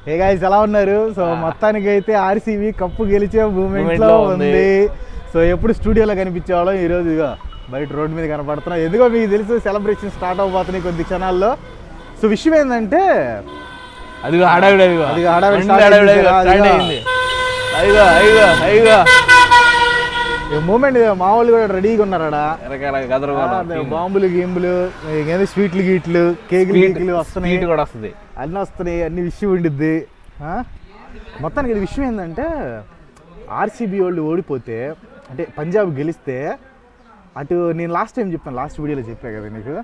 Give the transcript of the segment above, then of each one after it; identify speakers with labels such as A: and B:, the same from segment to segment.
A: ఏ guys ఎలా ఉన్నారు? So మొత్తానికి అయితే ఆర్సీబీ కప్పు గెలిచే మూమెంట్ లో ఉంది. సో ఎప్పుడు స్టూడియోలో కనిపించేవాళ్ళం, ఈ రోజు ఇక బయట రోడ్డు మీద కనపడుతున్నాం. ఎందుకో మీకు తెలుసు, సెలబ్రేషన్ స్టార్ట్ అవబోతున్నాయి కొద్ది క్షణాల్లో. సో విషయం ఏంటంటే
B: అది హడావిడి
A: మూమెంట్ మా వాళ్ళు కూడా రెడీగా ఉన్నారా, బాంబులు గేంబులు స్వీట్లు గీట్లు కేకులు వస్తున్నాయి,
B: కూడా వస్తుంది,
A: అన్నీ వస్తున్నాయి, అన్ని విషయం ఉండిద్ది. మొత్తానికి ఇది విషయం ఏంటంటే ఆర్సీబీ వాళ్ళు ఓడిపోతే అంటే పంజాబ్ గెలిస్తే అటు నేను లాస్ట్ టైం చెప్పాను, లాస్ట్ వీడియోలో చెప్పా కదా నీకు,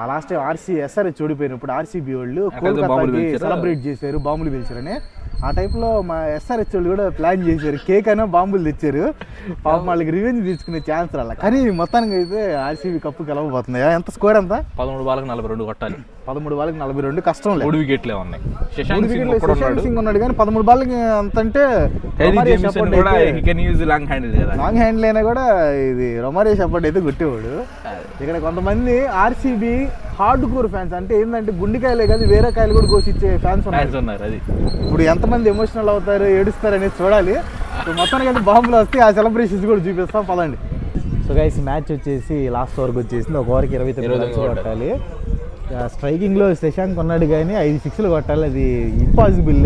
A: ఆ లాస్ట్ టైం ఎస్ఆర్హెచ్ ఓడిపోయినప్పుడు ఆర్సీబీ వాళ్ళు కోల్కతాకి సెలబ్రేట్ చేశారు, బాంబులు పిలిచారని. ఆ టైప్లో మా ఎస్ఆర్హెచ్ వాళ్ళు కూడా ప్లాన్ చేశారు, కేక్ అయినా బాంబులు తెచ్చారు. పాపం వాళ్ళకి రివెంజ్ తీసుకునే ఛాన్స్ రాలే. కానీ మొత్తానికి అయితే ఆర్సీబీ కప్పు గెలవబోతుంది. ఎంత స్కోర్ ఎంత?
B: 13 బాల్కి 42 కొట్టాలి.
A: 13 బాల్కి 42 కష్టం లేదు.
B: 3 వికెట్లే ఉన్నాయి.
A: శశాంక్ సింగ్ ఉన్నాడు కానీ 13 బాల్కి అంత అంటే లాంగ్ హ్యాండ్ అయినా కూడా ఇది రొమారియో షెపర్డ్ అయితే కొట్టేవాడు. ఇక్కడ కొంతమంది ఆర్సీబీ హార్డ్ కోర్ ఫ్యాన్స్, అంటే ఏంటంటే గుండెకాయలే కాదు వేరే కాయలు కూడా కోసిచ్చే ఫ్యాన్స్ ఉన్నారు. అది ఇప్పుడు ఎంతమంది ఎమోషనల్ అవుతారు, ఏడుస్తారు అనేది చూడాలి. మొత్తానికి అయితే బాంబులు వస్తే ఆ సెలబ్రేషన్స్ కూడా చూపిస్తాం, పదండి. సో గైస్ మ్యాచ్ వచ్చేసి లాస్ట్ ఓవర్కి వచ్చేసింది. ఒక ఓవర్కి 29 రన్స్ కొట్టాలి. స్ట్రైకింగ్ లో శశాంక్ ఉన్నాడు కానీ 5 6లు కొట్టాలి, అది ఇంపాసిబుల్.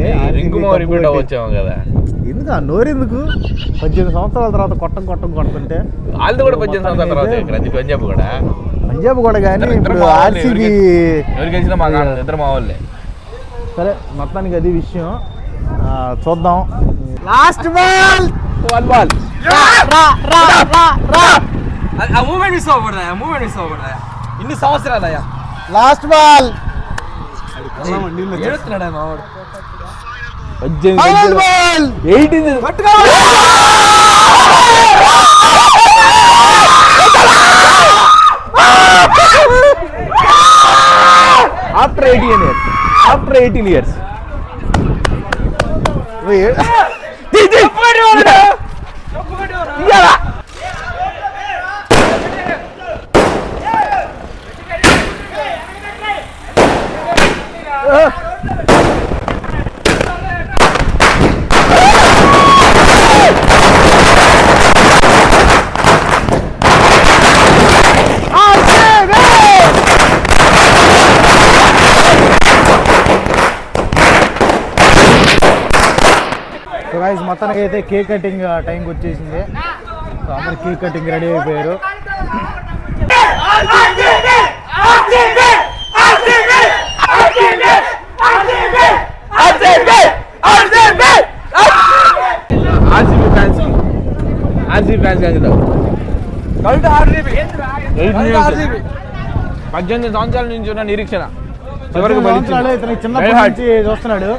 A: ఎందుకు ఆ నోరెందుకు? 18 సంవత్సరాల తర్వాత కొడుతుంటే పంజాబ్ కూడా కానీ ఇప్పుడు ఆర్సీబీ సరే. మొత్తానికి అది విషయం, చూద్దాం. లాస్ట్ బాల్
B: ఇన్ని సంవత్సరాలయ్యా.
A: లాస్ట్ బాల్
B: after 18 years
A: మొత్తానికి అయితే కేక్ కటింగ్ టైంకి వచ్చేసింది. సో అందరు కేక్ కటింగ్ రెడీ అయిపోయారు.
B: పద్దెనిమిది సంవత్సరాల నుంచి ఉన్న నిరీక్షణ
A: ఇతనికి చిన్నప్పటి నుంచి చూస్తున్నాడు.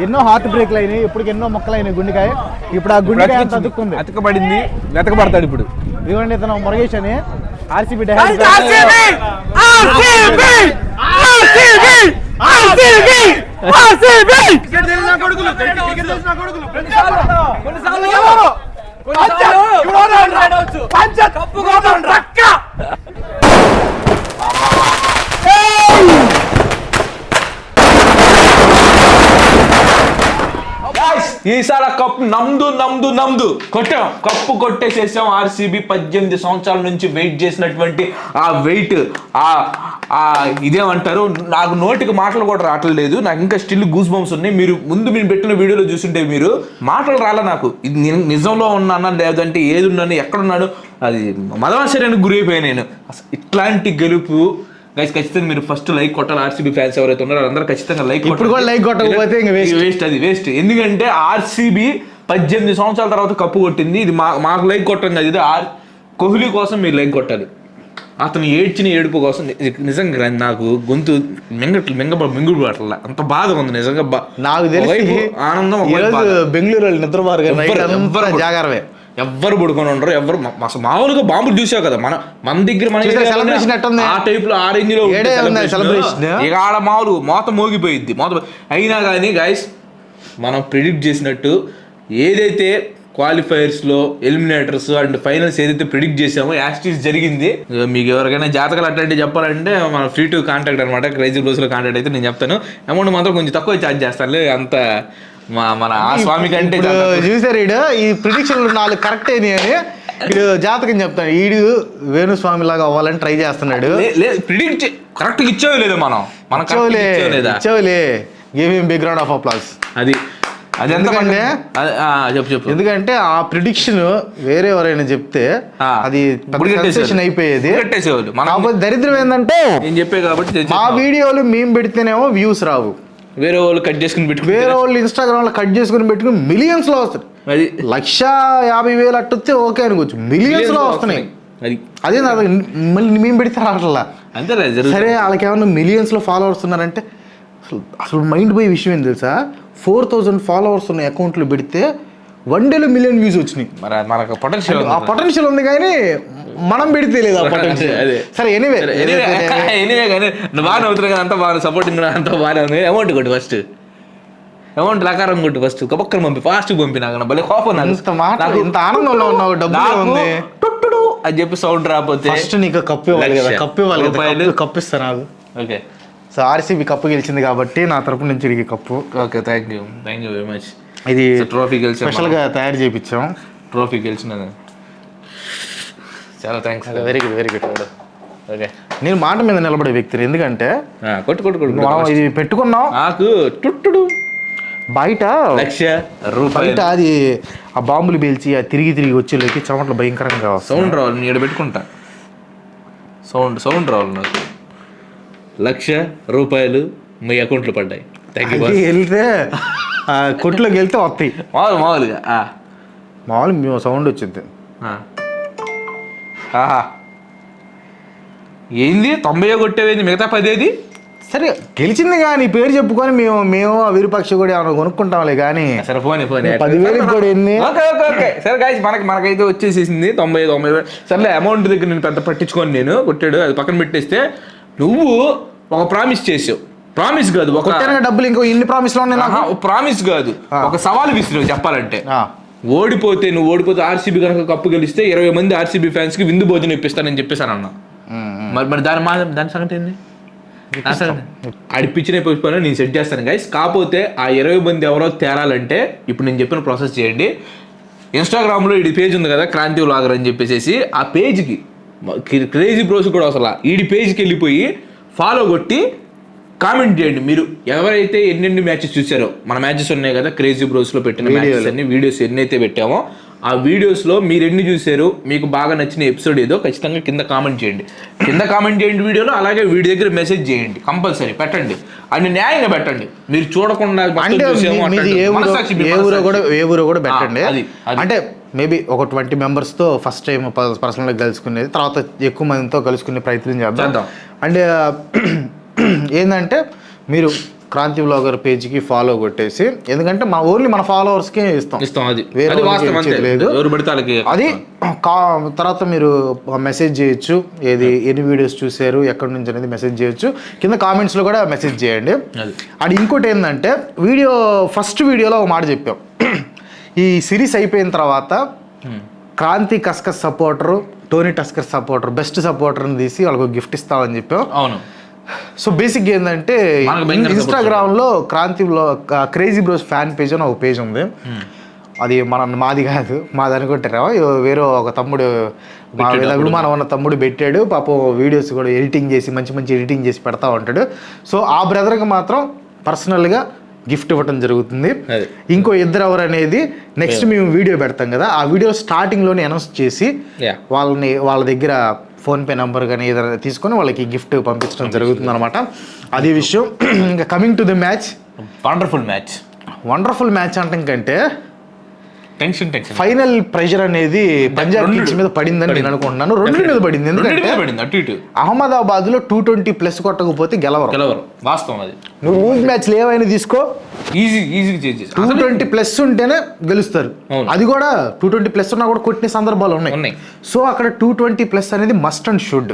A: ఎన్నో హార్ట్ బ్రేక్లు అయినాయి, ఇప్పుడు ఎన్నో మొక్కలు అయినాయి గుండెకాయ. ఇప్పుడు ఆ గుండెకాయ అతుక్కుంది,
B: అతకబడింది, వెతకబడతాడు ఇప్పుడు.
A: ఇదిగోండి ఇతను మురుగేష్ అని ఆర్సీబీ
B: ఈసారి కప్పు నమ్దు కొట్టాం, కప్పు కొట్టేసేసాం. ఆర్సీబీ 18 సంవత్సరాల నుంచి వెయిట్ చేసినటువంటి ఆ వెయిట్, ఇదేమంటారు, నాకు నోటికి మాటలు కూడా రావట్లేదు. నాకు ఇంకా స్టిల్ గూస్ బంప్స్ ఉన్నాయి. మీరు పెట్టిన వీడియోలో చూస్తుంటే మీరు మాటలు రాలే నాకు. ఇది నేను నిజంలో ఉన్నానా లేదంటే ఏది ఉన్నాను ఎక్కడున్నాను, అది మదవాశ్చర్యానికి గురైపోయాను నేను. ఇట్లాంటి గెలుపు గైస్ ఖచ్చితంగా మీరు ఫస్ట్ లైక్ కొట్టాలి. ఆర్సీబీ ఫ్యాన్స్ ఎవరైతే ఉన్నారో అందరూ ఖచ్చితంగా లైక్
A: కొట్టకపోతే
B: వేస్ట్. ఎందుకంటే ఆర్సీబీ 18 సంవత్సరాల తర్వాత కప్పు కొట్టింది. ఇది మాకు లైక్ కొట్టడం కాదు, ఇది కోహ్లీ కోసం మీరు లైక్ కొట్టాలి. అతను ఏడ్చిన ఏడుపు కోసం నిజంగా నాకు గొంతు మింగుడు పట్ల అంత బాధగా ఉంది నిజంగా.
A: నాకు తెలిసి
B: ఆనందం.
A: బెంగళూరు నిద్రపోరు, జాగ్రత్త,
B: ఎవ్వరు పడుకొని ఉండరు. ఎవరు మామూలుగా బాంబులు చూసావు కదా, మన దగ్గర ఆ టైప్ లో ఆరెంజ్ లో ఇక ఆడ మామూలు మోత మోగిపోయిద్ది. అయినా కానీ గైస్ మనం ప్రిడిక్ట్ చేసినట్టు ఏదైతే క్వాలిఫైర్స్లో ఎలిమినేటర్స్ అండ్ ఫైనల్స్ ఏదైతే ప్రిడిక్ట్ చేసామో యాక్టిస్ జరిగింది. మీకు ఎవరికైనా జాతకాలు అట్లాంటివి చెప్పాలంటే మన ఫ్రీ టు కాంటాక్ట్ అనమాట. క్రేజీ బ్రోస్లో కాంటాక్ట్ అయితే నేను చెప్తాను. అమౌంట్ మాత్రం కొంచెం తక్కువ ఛార్జ్ చేస్తానులే. అంత మన ఆ స్వామి కంటే
A: చూసారు ఈ ప్రిడిక్షన్లు 4 కరెక్ట్ అయినాయి అని వీడు జాతకం చెప్తాడు. ఈడు వేణుస్వామి లాగా అవ్వాలని ట్రై చేస్తున్నాడు.
B: ప్రిడిక్ట్ కరెక్ట్గా ఇచ్చావు లేదా మనం
A: ఇచ్చావులే give him big round of applause.
B: అది ఎందుకంటే చెప్పు
A: ఎందుకంటే ఆ ప్రిడిక్షన్ వేరే ఎవరైనా చెప్తే అది అయిపోయేది. దరిద్రం ఏంటంటే
B: నేను చెప్పే కాబట్టి
A: మా వీడియోలు మేము పెడితేనేమో వ్యూస్ రావు,
B: వేరే వాళ్ళు కట్ చేసుకుని పెట్టుకుని
A: వేరే వాళ్ళు ఇన్స్టాగ్రామ్ లో కట్ చేసుకుని పెట్టుకుని మిలియన్స్ లో వస్తాయి. 1,50,000 అట్టు వస్తే ఓకే అనుకోవచ్చు, మిలియన్స్ లో వస్తున్నాయి. అదే మళ్ళీ మేము పెడితే రావట్లా.
B: అంతే
A: సరే వాళ్ళకి ఏమన్నా మిలియన్స్ లో ఫాలోవర్స్ ఉన్నారంటే అసలు మైండ్ పోయే విషయం ఏం తెలుసా, 4,000 ఫాలోవర్స్ ఉన్న అకౌంట్లు పెడితే 1 డేలో మిలియన్ వ్యూస్ వచ్చినాయి.
B: మరి మనకు
A: పొటెన్షియల్ ఉంది కానీ మనం పెడితే లేదు ఆ పొటెన్షియల్. సరే ఎనీవే
B: కానీ నువ్వు బాగా అవుతున్నావు కదా, అంతా బాగా సపోర్టింగ్ అంతా బాగానే ఉంది. అమౌంట్ కొట్టు ఫస్ట్, అమౌంట్ ప్రకారం కొట్టు ఫస్ట్, ఒక్కొక్కరు పంపి ఫాస్ట్ పంపి. నాకు భలే కోపం,
A: ఇంత ఆనందంలో ఉన్నావు, డబ్బులు ఉంది
B: అని చెప్పి సౌండ్ రాకపోతే
A: ఫస్ట్ నీకు కప్పు ఇవ్వాలి కదా, కప్పు ఇవ్వాలి కదా, కప్పు ఇస్తాను నాకు.
B: ఓకే,
A: సో ఆర్సీబీ కప్పు గెలిచింది కాబట్టి నా తరపు నుంచి ఇది cup.
B: Okay, thank you very much.
A: ఇది
B: ట్రోఫీ గెలిచి
A: స్పెషల్గా తయారు చేయించాం.
B: ట్రోఫీ గెలిచినది చాలా thanks.
A: Very good very good.
B: Okay,
A: నేను మాట మీద నిలబడే వ్యక్తిని, ఎందుకంటే
B: కొట్టు
A: ఇది పెట్టుకున్నాం
B: నాకు టుట్టుడు
A: బయట బయట అది ఆ బాంబులు పేల్చి ఆ తిరిగి వచ్చేలోకి చెమటలు భయంకరంగా
B: సౌండ్ రావాలి. నేను ఇక్కడ పెట్టుకుంటా, సౌండ్ రావాలి నాకు. ₹1,00,000 మీ అకౌంట్లో పడ్డాయి.
A: వెళ్తే కొట్లోకి వెళ్తే వస్తాయి మామూలుగా సౌండ్ వచ్చింది.
B: ఏంది 90 కొట్టేవేంది, మిగతా 10
A: సరే గెలిచింది కానీ పేరు చెప్పుకొని మేము విరూపాక్ష కూడా ఏమైనా కొనుక్కుంటాంలే కానీ.
B: సరే పోనీ
A: 10,000 కూడా ఎన్ని.
B: ఓకే సరే గాయ్స్, మనకైతే వచ్చేసేసింది 90,000. సర్లే, అమౌంట్ దగ్గర నేను పెద్ద పట్టించుకొని నేను కొట్టాడు అది పక్కన పెట్టేస్తే, నువ్వు ఒక ప్రామిస్ చేసావు. ప్రామిస్ కాదు, ఒక
A: డబ్బులు ఇంకో ఇన్ని ప్రామిస్ లో
B: ప్రామిస్ కాదు, ఒక సవాలు విసిరావు. చెప్పాలంటే నువ్వు ఓడిపోతే ఆర్సీబీ కనుక కప్పు గెలిస్తే 20 మంది ఆర్సీబీ ఫ్యాన్స్ కి విందు భోజనం ఇప్పిస్తానని చెప్పేశాను అన్న. మరి దాని సంగతి ఏంది? అడిపించిన పోయిపోయినా నేను సెట్ చేస్తాను గైస్. కాకపోతే ఆ 20 మంది ఎవరో తేరాలంటే ఇప్పుడు నేను చెప్పిన ప్రాసెస్ చేయండి. ఇన్స్టాగ్రామ్లో ఈ పేజ్ ఉంది కదా, క్రాంతి వ్లాగర్ అని చెప్పేసి, ఆ పేజ్కి క్రేజీ బ్రోస్ కూడా అసలు ఈ పేజ్కి వెళ్ళిపోయి ఫాలో కొట్టి కామెంట్ చేయండి. మీరు ఎవరైతే ఎన్ని మ్యాచెస్ చూసారో, మన మ్యాచెస్ ఉన్నాయి కదా క్రేజీ బ్రోస్లో పెట్టిన మ్యాచెస్ అన్ని వీడియోస్ ఎన్నైతే పెట్టామో ఆ వీడియోస్లో మీరు ఎన్ని చూసారు, మీకు బాగా నచ్చిన ఎపిసోడ్ ఏదో ఖచ్చితంగా కింద కామెంట్ చేయండి. వీడియోలో. అలాగే వీడి దగ్గర మెసేజ్ చేయండి, కంపల్సరీ పెట్టండి, అని న్యాయంగా పెట్టండి. మీరు చూడకుండా
A: ఏ ఊరో కూడా పెట్టండి. అంటే మేబీ ఒక 20 మెంబర్స్తో ఫస్ట్ టైం పర్సనల్గా కలుసుకునేది, తర్వాత ఎక్కువ మందితో కలుసుకునే ప్రయత్నం చేద్దాం. అంటే ఏంటంటే మీరు క్రాంతి వ్లాగర్ పేజ్కి ఫాలో కొట్టేసి, ఎందుకంటే ఓన్లీ మన ఫాలోవర్స్కే ఇస్తాం, అది లేదు. అది తర్వాత మీరు మెసేజ్ చేయొచ్చు, ఎన్ని వీడియోస్ చూసారు, ఎక్కడి నుంచి అనేది మెసేజ్ చేయొచ్చు. కింద కామెంట్స్లో కూడా మెసేజ్ చేయండి. అది ఇంకోటి ఏంటంటే, ఫస్ట్ వీడియోలో ఒక మాట చెప్పాం, ఈ సిరీస్ అయిపోయిన తర్వాత క్రాంతి కస్కస్ supporter, Tony Tusker supporter, best సపోర్టర్ని తీసి వాళ్ళకు గిఫ్ట్ ఇస్తామని చెప్పాం.
B: అవును.
A: సో బేసిక్ ఏంటంటే, ఇన్స్టాగ్రామ్లో క్రేజీ బ్రోస్ ఫ్యాన్ పేజ్ అని ఒక పేజ్ ఉంది. అది మాది కాదు, మాది అనుకుంటారా, వేరే ఒక తమ్ముడు, మా అభిమానం ఉన్న తమ్ముడు పెట్టాడు. పాపం వీడియోస్ కూడా ఎడిటింగ్ చేసి మంచి ఎడిటింగ్ చేసి పెడతా ఉంటాడు. సో ఆ బ్రదర్కి మాత్రం పర్సనల్గా గిఫ్ట్ ఇవ్వటం జరుగుతుంది. ఇంకో ఇద్దరు ఎవరు అనేది నెక్స్ట్ మేము వీడియో పెడతాం కదా, ఆ వీడియో స్టార్టింగ్లోనే అనౌన్స్ చేసి వాళ్ళ దగ్గర ఫోన్పే నెంబర్ కానీ ఏదైనా తీసుకొని వాళ్ళకి గిఫ్ట్ పంపించడం జరుగుతుంది అనమాట. అది విషయం. ఇంకా coming to the match, wonderful match అంటాం కంటే
B: టెన్షన్
A: ఫైనల్ ప్రెషర్ అనేది పంజాబ్ కింగ్స్ మీద పడిందని నేను అనుకుంటున్నాను. 2 మీద పడింది. ఎందుకంటే అహ్మదాబాద్ లో 220+ కొట్టకపోతే గెలవరు.
B: వాస్తవం. అది
A: నువ్వు లీగ్ మ్యాచ్లు ఏవైనా తీసుకో, ఈజీ 220+ ఉంటేనే గెలుస్తారు. అది కూడా 220+ ఉన్నా కూడా కొట్టిన సందర్భాలు ఉన్నాయి. సో అక్కడ 220+ అనేది మస్ట్ అండ్ షుడ్.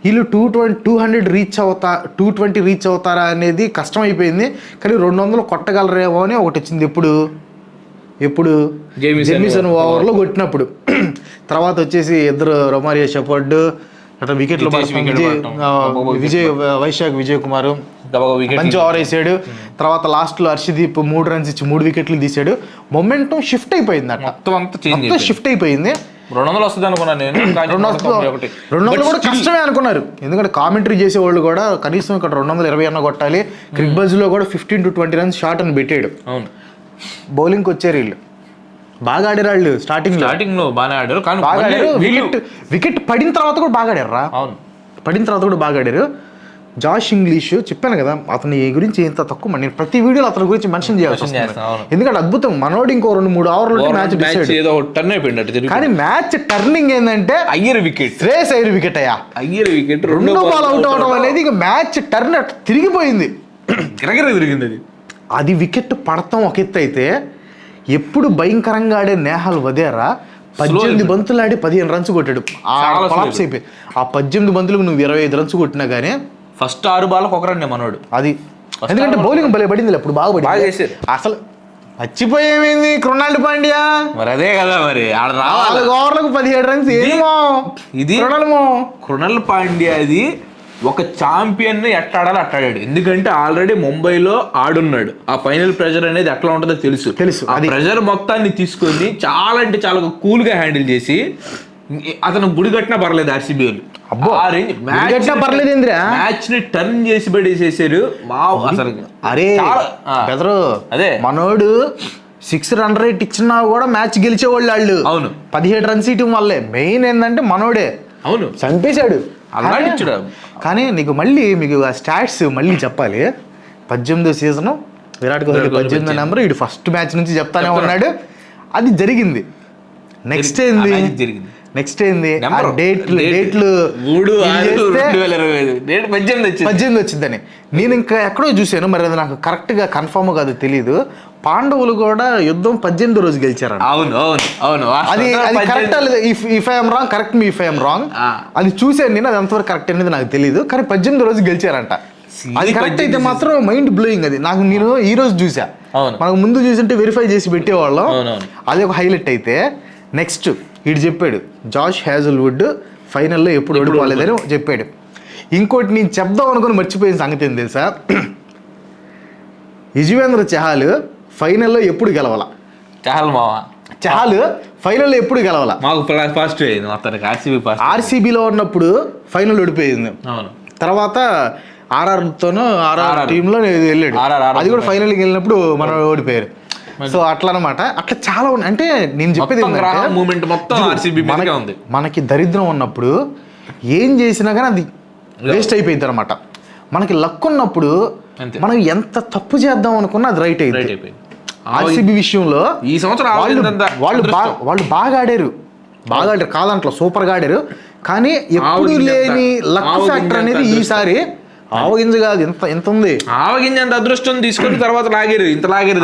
A: వీళ్ళు 200 220 రీచ్ అవుతారా అనేది కష్టం అయిపోయింది. కానీ 200 కొట్టగలరేమో అని ఒకటి వచ్చింది. ఎప్పుడు జెమిసన్ ఓవర్లో కొట్టినప్పుడు. తర్వాత వచ్చేసి ఇద్దరు రొమారియో షెపర్డ్ అట్లా వికెట్లు విజయ్ కుమార్ మంచి ఓవర్ వేసాడు. తర్వాత లాస్ట్ లో హర్షదీప్ 3 runs ఇచ్చి 3 వికెట్లు తీసాడు. మొమెంటం షిఫ్ట్ అయిపోయింది అట్లా, మొత్తం షిఫ్ట్ అయిపోయింది.
B: 200 వస్తుంది అనుకున్నాను నేను.
A: 200 కూడా కష్టమే అనుకున్నారు, ఎందుకంటే కామెంటరీ చేసేవాళ్ళు కూడా కనీసం ఇక్కడ 220 అన్న కొట్టాలి. క్రిక్ బజ్ లో కూడా 15 to 20 runs షాట్ అని పెట్టాడు.
B: అవును,
A: బౌలింగ్ వచ్చారు వీళ్ళు, బాగా ఆడారు వాళ్ళు. స్టార్టింగ్
B: లో బాగానే ఆడారు, కానీ
A: బాగా ఆడారు. వికెట్ పడిన తర్వాత కూడా బాగా ఆడారు రా.
B: అవును,
A: పడిన తర్వాత కూడా బాగా ఆడారు. జాష్ ఇంగ్లీష్ చెప్పాను కదా, అతని గురించి ఇంత తక్కువ నేను ప్రతి వీడియోలో అతని గురించి మెన్షన్ చేయాల్సి వస్తుంది, ఎందుకంటే అద్భుతం మనోడు. ఇంకో 2-3 ఓవర్లు మ్యాచ్
B: టర్న్ అయిపోయింది.
A: కానీ మ్యాచ్ టర్నింగ్ ఏంటంటే
B: అయ్యర్ వికెట్,
A: శ్రేయస్ అయ్యర్ వికెట్ అయ్యా,
B: అయ్యర్ వికెట్
A: 2 బాల్ అవుట్ అవడం అనేది ఇక మ్యాచ్ టర్న్ తిరిగిపోయింది,
B: తిరిగింది.
A: అది వికెట్ పడతాం ఒక ఎత్తు అయితే, ఎప్పుడు భయంకరంగా ఆడే నేహాల్ వదేరా 18 బంతులు ఆడి 15 runs కొట్టాడు. కొలాప్స్ అయిపోయి ఆ 18 బంతులకు నువ్వు 25 runs కొట్టినా కానీ
B: ఫస్ట్ 6 బాల్కి 1 run మనోడు.
A: అది ఎందుకంటే బౌలింగ్ భలే పడింది, అప్పుడు బాగా పడింది. అసలు మర్చిపోయేమైంది కృణాల్ పాండ్యా,
B: మరి అదే కదా, మరి
A: 4 ఓవర్లకు 17 runs.
B: ఇది కృణాల్ పాండ్యా అది ఒక ఛాంపియన్ ఎట్టాడాలి అట్టాడాడు, ఎందుకంటే ఆల్రెడీ ముంబైలో ఆడున్నాడు. ఆ ఫైనల్ ప్రెషర్ అనేది ఎట్లా ఉంటుందో తెలుసు. ఆ ప్రెషర్ మొత్తాన్ని తీసుకొని చాలా అంటే చాలా కూల్ గా హ్యాండిల్ చేసి అతను గుడి కట్టినా పర్లేదు ఆర్సీబీ మ్యాచ్ ని టర్న్ చేసి పడేసేసారు.
A: అరే బెదరు, అదే మనోడు 6 run rate ఇచ్చినా కూడా మ్యాచ్ గెలిచేవాళ్ళు వాళ్ళు.
B: అవును,
A: 17 runs ఇవ్వడం వల్లే మెయిన్ ఏంటంటే మనోడే.
B: అవును,
A: చంపేశాడు.
B: అలాంటి
A: కానీ నీకు మళ్ళీ మీకు ఆ స్టాట్స్ మళ్ళీ చెప్పాలి. 18వ సీజన్ విరాట్ కోహ్లీ 18వ నెంబర్, వీడు ఫస్ట్ మ్యాచ్ నుంచి చెప్తానే ఉన్నాడు, అది జరిగింది. నెక్స్ట్ ఏంది డేట్లు 18 వచ్చిందని నేను ఇంకా ఎక్కడో చూశాను, మరి అది నాకు కరెక్ట్ గా కన్ఫర్మ్ కాదు తెలియదు. పాండవులు కూడా యుద్ధం 18వ రోజు గెలిచారు.
B: అవును,
A: అది correct. If I'm wrong correct me, if I'm wrong. అది చూశాను నేను, అది ఎంతవరకు కరెక్ట్ అనేది నాకు తెలియదు, కానీ 18వ రోజు గెలిచారంట. అది కరెక్ట్ అయితే మాత్రం మైండ్ బ్లోయింగ్. అది నాకు నేను ఈ రోజు చూసా, మనకు ముందు చూసింటే వెరిఫై చేసి పెట్టేవాళ్ళం. అది ఒక హైలైట్ అయితే. నెక్స్ట్ ఇటు చెప్పాడు జాష్ హ్యాజల్వుడ్ ఫైనల్లో ఎప్పుడు ఓడిపోలేదని చెప్పాడు. ఇంకోటి నేను చెప్దాం అనుకుని మర్చిపోయిన సంగతి ఏం తెలుసా, యుజ్వేంద్ర చహల్ ఫైనల్లో ఎప్పుడు గెలవాల, చహల్ ఫైనల్లో ఎప్పుడు గెలవాల. ఆర్సీబీలో ఉన్నప్పుడు ఫైనల్ ఓడిపోయింది, తర్వాత ఆర్ఆర్తోనూ ఆర్ఆర్ టీంలో వెళ్ళాడు, అది కూడా ఫైనల్కి వెళ్ళినప్పుడు మనం ఓడిపోయారు. సో అట్లా అనమాట. అట్లా చాలా ఉన్నాయి. అంటే నేను చెప్పేది మనకి దరిద్రం ఉన్నప్పుడు ఏం చేసినా కానీ అది వేస్ట్ అయిపోయింది అనమాట. మనకి లక్ ఉన్నప్పుడు మనం ఎంత తప్పు చేద్దాం అనుకున్నా అది రైట్ అయింది. ఆర్సీబీ విషయంలో
B: ఈ సంవత్సరం
A: వాళ్ళు బాగా ఆడారు కాదంట్లో సూపర్గా ఆడారు, కానీ ఎప్పుడు లేని లక్ ఫ్యాక్టర్ అనేది ఈసారి ఆవగింజ కాదు, ఎంత ఉంది
B: ఆవగింజ అంత అదృష్టం తీసుకొని తర్వాత లాగేరు, ఇంత లాగేరు.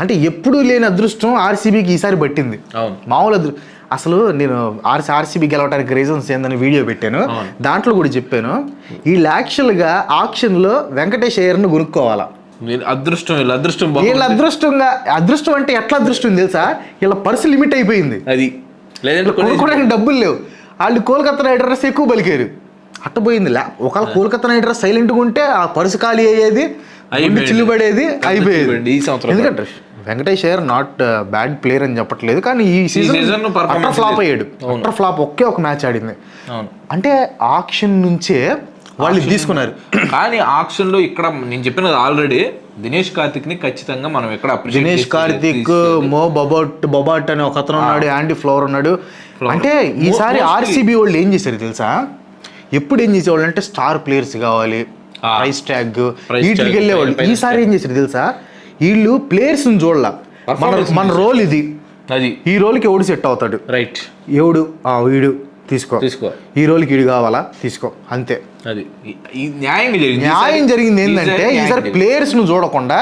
A: అంటే ఎప్పుడు లేని అదృష్టం ఆర్సీబీకి ఈసారి పట్టింది. మామూలు అసలు నేను ఆర్సీబీ గెలవడానికి రీజన్స్ ఏందని వీడియో పెట్టాను, దాంట్లో కూడా చెప్పాను. వీళ్ళు యాక్చువల్గా ఆక్షన్లో వెంకటేష్ అయ్యర్ను కొనుక్కోవాలా. అదృష్టం అంటే ఎట్లా అదృష్టం తెలుసా, వీళ్ళ పర్సు లిమిట్ అయిపోయింది,
B: అది
A: కొనుక్కోవడానికి డబ్బులు లేవు. వాళ్ళు కోల్కతా నైట్ రైడర్స్ ఎక్కువ బలికారు, అట్టపోయింది. ఒకవేళ కోల్కతా నైట్ రైడర్స్ సైలెంట్గా ఉంటే ఆ పర్సు ఖాళీ అయ్యేది, చిల్లుబడేది, అయిపోయేది. ఎందుకంటే Venkatesh Iyer not bad player అని చెప్పట్లేదు, కానీ ఈ సీజన్ ఫ్లాప్ అయ్యాడు. ఫ్లాప్ ఒక మ్యాచ్ ఆడింది. అంటే ఆక్షన్ నుంచే వాళ్ళు తీసుకున్నారు.
B: కానీ ఆక్షన్ లో ఇక్కడ నేను చెప్పినది ఆల్రెడీ దినేష్ కార్తిక్ ని ఖచ్చితంగా మనం ఎక్కడ
A: దినేష్ కార్తిక్, మో బొబాట్ అని ఒక అతను ఉన్నాడు, యాండీ ఫ్లవర్ ఉన్నాడు. అంటే ఈసారి ఆర్సీబీ వాళ్ళు ఏం చేశారు తెలుసా, ఎప్పుడు ఏం చేసేవాళ్ళు అంటే స్టార్ ప్లేయర్స్ కావాలి, ప్రైస్ ట్యాగ్ వీటికి వెళ్ళేవాళ్ళు. ఈసారి ఏం చేశారు తెలుసా, వీళ్ళు ప్లేయర్స్ చూడాల, మన రోల్ ఇది, ఈ రోల్కి ఎవడు సెట్ అవుతాడు,
B: రైట్,
A: ఎవడు వీడు తీసుకో, ఈ రోల్కి వీడు కావాలా తీసుకో, అంతే.
B: అది న్యాయం
A: జరిగింది. ఏంటంటే ఈసారి ప్లేయర్స్ ను చూడకుండా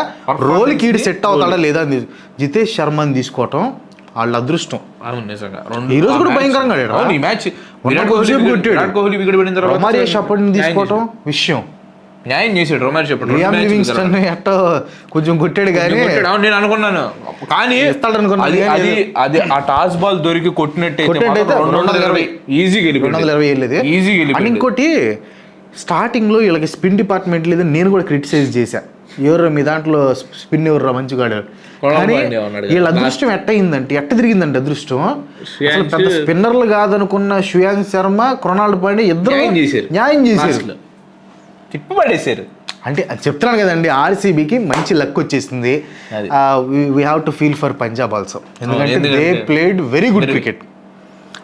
A: రోల్కి వీడు సెట్ అవుతాడా లేదా అని జితేష్ శర్మని తీసుకోవటం వాళ్ళ అదృష్టం. ఈ రోజు కూడా భయంకరంగా
B: తీసుకోవటం విషయం న్యాయం చేసాడు రొమాన్స్ చెప్పాడు.
A: లియామ్ లివింగ్స్టన్ ఎట్టో కొంచెం కొట్టాడు కానీ
B: నేను అనుకున్నాను, కానీ అది అది ఆ టాస్ బాల్ దొరికి కొట్టినట్టయితే 220 ఈజీగా
A: వెళ్ళేది. అండ్ ఇంకోటి స్టార్టింగ్ లో వీళ్ళకి స్పిన్ డిపార్ట్మెంట్ లేదు, నేను కూడా క్రిటిసైజ్ చేశా, ఎవరు మీ దాంట్లో స్పిన్ ఎవరు మంచిగా ఆడారు. కానీ వీళ్ళ అదృష్టం ఎట్ట తిరిగిందంటే అదృష్టం, అసలు పెద్ద స్పిన్నర్లు కాదనుకున్న శ్రేయాంక్ శర్మ, కృణాల్ పాండ్యా ఇద్దరు న్యాయం చేశారు,
B: తిప్పిపడేశారు.
A: అంటే అది చెప్తున్నాను కదండి, ఆర్సీబీకి మంచి లక్ వచ్చేసింది. We have to feel for Punjab also, ఎందుకంటే they played very good cricket.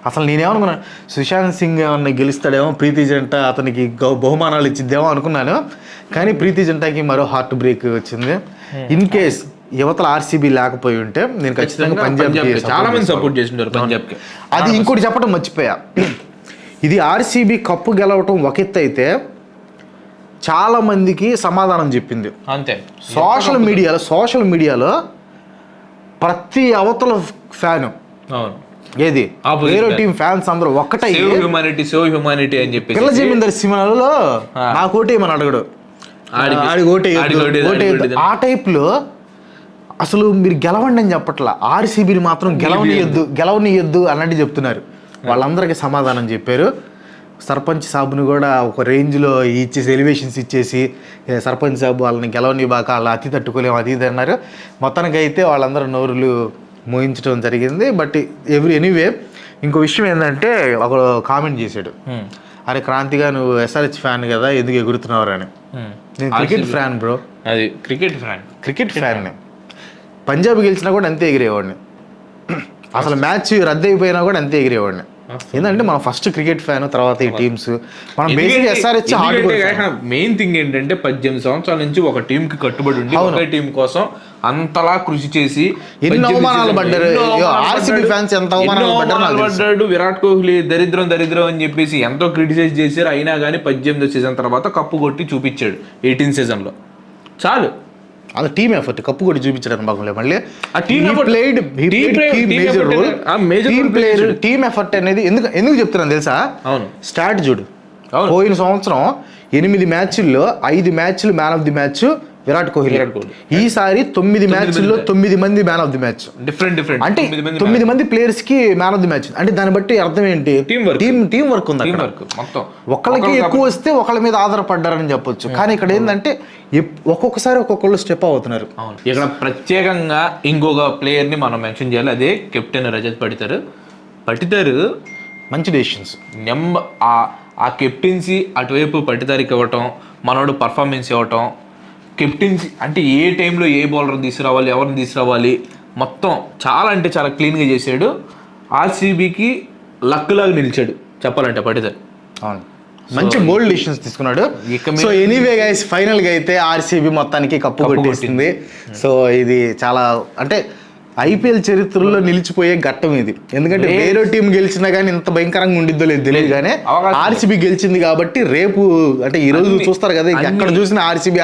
A: అసలు నేనేమనుకున్నాను సుశాంత్ సింగ్ ఏమన్నా గెలుస్తాడేమో, ప్రీతి జంట అతనికి బహుమానాలు ఇచ్చిద్దేమో అనుకున్నాను, కానీ ప్రీతి జంటకి మరో హార్ట్ బ్రేక్ వచ్చింది. ఇన్ కేస్ యువతల ఆర్సీబీ లేకపోయి ఉంటే నేను ఖచ్చితంగా పంజాబ్
B: చాలా మంది సపోర్ట్ చేసింటారు పంజాబ్కి.
A: అది ఇంకోటి చెప్పడం మర్చిపోయా, ఇది ఆర్సీబీ కప్పు గెలవటం ఒక ఎత్తు అయితే చాలా మందికి సమాధానం చెప్పింది.
B: అంతే
A: సోషల్ మీడియాలో ప్రతి అవతల ఫ్యాను ఏది వేరే టీం ఫ్యాన్స్ అందరూ ఒక్కటే
B: హ్యూమానిటీ అని చెప్పి
A: పిల్ల జమీందర్ సినిమాలో నాకు ఓటేయమని అడగడు, ఆ టైప్ లో అసలు మీరు గెలవండి అని చెప్పట్లా, ఆర్సీబీని మాత్రం గెలవనియద్దు అన్నట్టు చెప్తున్నారు. వాళ్ళందరికీ సమాధానం చెప్పారు. సర్పంచ్ సాబుని కూడా ఒక రేంజ్లో ఇచ్చేసి ఎలివేషన్స్ ఇచ్చేసి సర్పంచ్ సాబు వాళ్ళని గెలవని బాగా వాళ్ళ అతి తట్టుకోలేము అది ఇది అన్నారు. మొత్తానికి అయితే వాళ్ళందరూ నోరులు మోయించడం జరిగింది. బట్ ఎనీవే ఇంకో విషయం ఏంటంటే ఒక కామెంట్ చేశాడు, అరే క్రాంతిగా నువ్వు ఎస్ఆర్హెచ్ ఫ్యాన్ కదా ఎందుకు ఎగురుతున్నావు అని. నేను క్రికెట్ ఫ్యాన్ బ్రో,
B: అది క్రికెట్
A: ఫ్యాన్. పంజాబ్ గెలిచినా కూడా అంతే ఎగిరేవాడిని, అసలు మ్యాచ్ రద్దు అయిపోయినా కూడా అంతే ఎగిరేవాడిని. ఏంటంటే మనం ఫస్ట్ క్రికెట్ ఫ్యాన్, తర్వాత ఈ టీమ్స్ మనం బేసిక్ ఎస్ఆర్హెచ్.
B: మెయిన్ థింగ్ ఏంటంటే 18 సంవత్సరాల నుంచి ఒక టీం కి కట్టుబడి ఉండి ఒక టీం కోసం అంతలా కృషి చేసి
A: ఎన్ని అవమానాలు పడ్డారు ఆర్సీబీ ఫ్యాన్స్, ఎంత అవమానాలు
B: పడ్డాడు. విరాట్ కోహ్లీ దరిద్రం అని చెప్పేసి ఎంతో క్రిటిసైజ్ చేశారు, అయినా కానీ 18వ సీజన్ తర్వాత కప్పు కొట్టి చూపించాడు 18 సీజన్లో. చాలు,
A: అది టీమ్ ఎఫర్ట్, కప్పు కూడా చూపించడానికి బాగుంది. మళ్ళీ టీమ్ ఎఫర్ట్ అనేది ఎందుకు చెప్తున్నాను తెలుసా?
B: అవును,
A: స్టార్ట్ చూడు, పోయిన సంవత్సరం 8 మ్యాచ్ల్లో 5 మ్యాచ్లు man of the match Virat Kohli. ఈసారి 9 మ్యాచ్ల్లో 9 మంది man of the match.
B: Different
A: అంటే 9 మంది ప్లేయర్స్ కి మ్యాన్ ఆఫ్ ది మ్యాచ్. అంటే దాన్ని బట్టి అర్థం ఏంటి? టీం వర్క్ ఉంది. ఒకళ్ళకి ఎక్కువ వస్తే ఒకళ్ళ మీద ఆధారపడ్డారని చెప్పొచ్చు. కానీ ఇక్కడ ఏంటంటే ఒక్కొక్కసారి ఒక్కొక్కళ్ళు స్టెప్ అవుతున్నారు.
B: ఇక్కడ ప్రత్యేకంగా ఇంకొక ప్లేయర్ ని మనం మెన్షన్ చేయాలి, అదే కెప్టెన్ రజత్ పటిదార్.
A: మంచి డెసిషన్స్.
B: ఆ కెప్టెన్సీ అటువైపు పటిదారికి ఇవ్వటం, మనోడు పర్ఫార్మెన్స్ ఇవ్వటం, కెప్టెన్సీ అంటే ఏ టైంలో ఏ బౌలర్ని తీసుకురావాలి, ఎవరిని తీసుకురావాలి, మొత్తం చాలా అంటే చాలా క్లీన్గా చేశాడు. ఆర్సీబీకి లక్ లాగా నిలిచాడు చెప్పాలంటే పటిదార్.
A: అవును, మంచి బోల్డ్ డిసిషన్స్ తీసుకున్నాడు. సో ఎనీవే గైస్, ఫైనల్గా అయితే ఆర్సీబీ మొత్తానికి కప్పు కొట్టేసింది. సో ఇది చాలా అంటే ఐపీఎల్ చరిత్రలో నిలిచిపోయే ఘట్టం ఇది. ఎందుకంటే వేరే టీం గెలిచినా కానీ ఇంత భయంకరంగా ఉండిద్దో లేదు తెలియదు, కానీ ఆర్సీబీ గెలిచింది కాబట్టి రేపు అంటే ఈ రోజు చూస్తారు కదా, ఎక్కడ చూసినా ఆర్సీబీ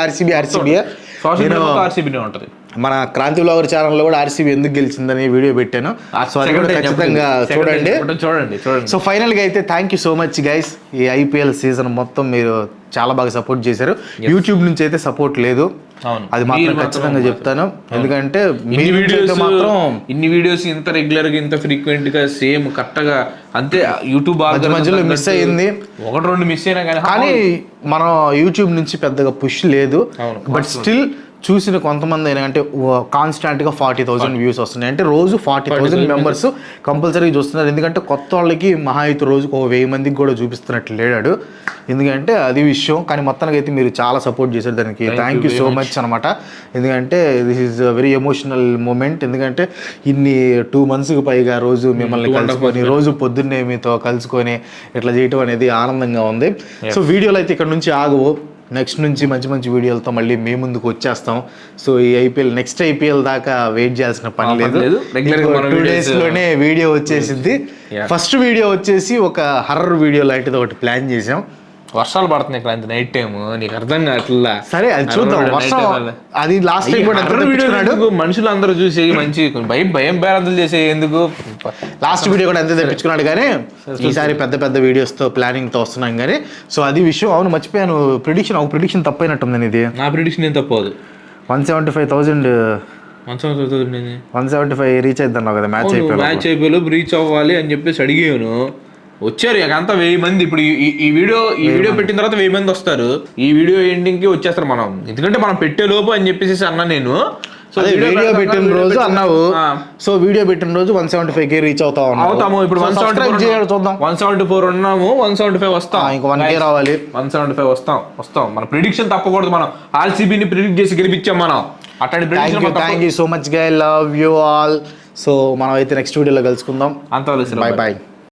B: ఉంటుంది.
A: మన క్రాంతి బ్లాగర్ ఛానల్లో కూడా ఆర్సీబీ ఎందుకు గెలిచిందని వీడియో పెట్టాను, సో అది కూడా ఖచ్చితంగా చూడండి. సో ఫైనల్గా అయితే thank you so much guys. ఈ ఐపీఎల్ సీజన్ మొత్తం మీరు చాలా బాగా సపోర్ట్ చేశారు. యూట్యూబ్ నుంచి అయితే సపోర్ట్ లేదు, అది మాత్రం ఖచ్చితంగా చెప్తాను. ఎందుకంటే
B: ఇన్ని వీడియోస్ ఇంత రెగ్యులర్ గా ఇంత ఫ్రీక్వెంట్ గా సేమ్ కరెక్ట్ గా అంతే. యూట్యూబ్
A: మధ్యలో మిస్ అయ్యింది,
B: 1-2 మిస్ అయినా
A: కానీ మనం యూట్యూబ్ నుంచి పెద్దగా పుష్ లేదు. బట్ స్టిల్ చూసిన కొంతమంది అయినా అంటే కాన్స్టాంట్గా 40,000 వ్యూస్ వస్తున్నాయి. అంటే రోజు 40,000 మెంబర్స్ కంపల్సరీగా చూస్తున్నారు. ఎందుకంటే కొత్త వాళ్ళకి మహా అయితే రోజుకు 1,000 మందికి కూడా చూపిస్తున్నట్లు లేడాడు. ఎందుకంటే అది విషయం. కానీ మొత్తానికి అయితే మీరు చాలా సపోర్ట్ చేశారు, దానికి థ్యాంక్ యూ సో మచ్ అనమాట. ఎందుకంటే this is very emotional moment. ఎందుకంటే ఇన్ని 2 monthsకి పైగా రోజు మిమ్మల్ని కలుసుకొని, రోజు పొద్దున్నే మీతో కలుసుకొని ఇట్లా చేయటం అనేది ఆనందంగా ఉంది. సో వీడియోలు అయితే ఇక్కడ నుంచి ఆగవు, నెక్స్ట్ నుంచి మంచి వీడియోలతో మళ్ళీ మీ ముందుకు వచ్చేస్తాం. సో ఈ నెక్స్ట్ ఐపీఎల్ దాకా వెయిట్ చేయాల్సిన పని లేదు. 2 daysలోనే వీడియో వచ్చేసింది. ఫస్ట్ వీడియో వచ్చేసి ఒక హర్రర్ వీడియో లాంటిది ఒకటి ప్లాన్ చేసాం.
B: వర్షాలు పడుతున్నాయి ఇక్కడ నైట్ టైం, నీకు అర్థం కావట్లా.
A: సరే అది చూద్దాం. వర్షం అది లాస్ట్ టైం కూడా
B: మనుషులు అందరూ చూసి మంచి భయం బేరంతులు చేసే ఎందుకు.
A: లాస్ట్ వీడియో కూడా అంతే తెప్పించుకున్నాడు కానీ ఈసారి పెద్ద పెద్ద వీడియోస్తో ప్లానింగ్తో వస్తున్నాం కానీ. సో అది విషయం. అవును మర్చిపోయాను, ఒక ప్రిడిక్షన్ తప్పైనట్టుంది ఇది.
B: నా ప్రిడిక్షన్ ఏం తప్పదు.
A: 175,000 175 రీచ్ అయిద్దన్నావు కదా మ్యాచ్
B: అయిపోయి రీచ్ అవ్వాలి అని చెప్పేసి అడిగాను. వచ్చారు అంతా 1000 మంది. ఇప్పుడు ఈ వీడియో పెట్టిన తర్వాత 1000 మంది వస్తారు. ఈ వీడియో ఎండింగ్ కి వచ్చేస్తారు మనం, ఎందుకంటే మనం పెట్టే లోపు అని చెప్పేసి అన్నా నేను. సో
A: వీడియో పెట్టిన రోజు అన్నావు. సో వీడియో పెట్టిన రోజు 175K రీచ్ అవుతాము. ఇప్పుడు
B: 174 ఉన్నాము, 175 వస్తాం.
A: ఇంకా 1K రావాలి.
B: 175 వస్తాం. మన ప్రిడిక్షన్ తప్పకూడదు. మనం ఆర్సీబీని ప్రిడిక్ట్ చేసి గెలిపించాం మనం. అట్లాంటి
A: thank you so much guy, love you all. So మనం అయితే నెక్స్ట్ వీడియోలో కలుసుకుందాం.
B: అంత
A: బాయ్ బాయ్.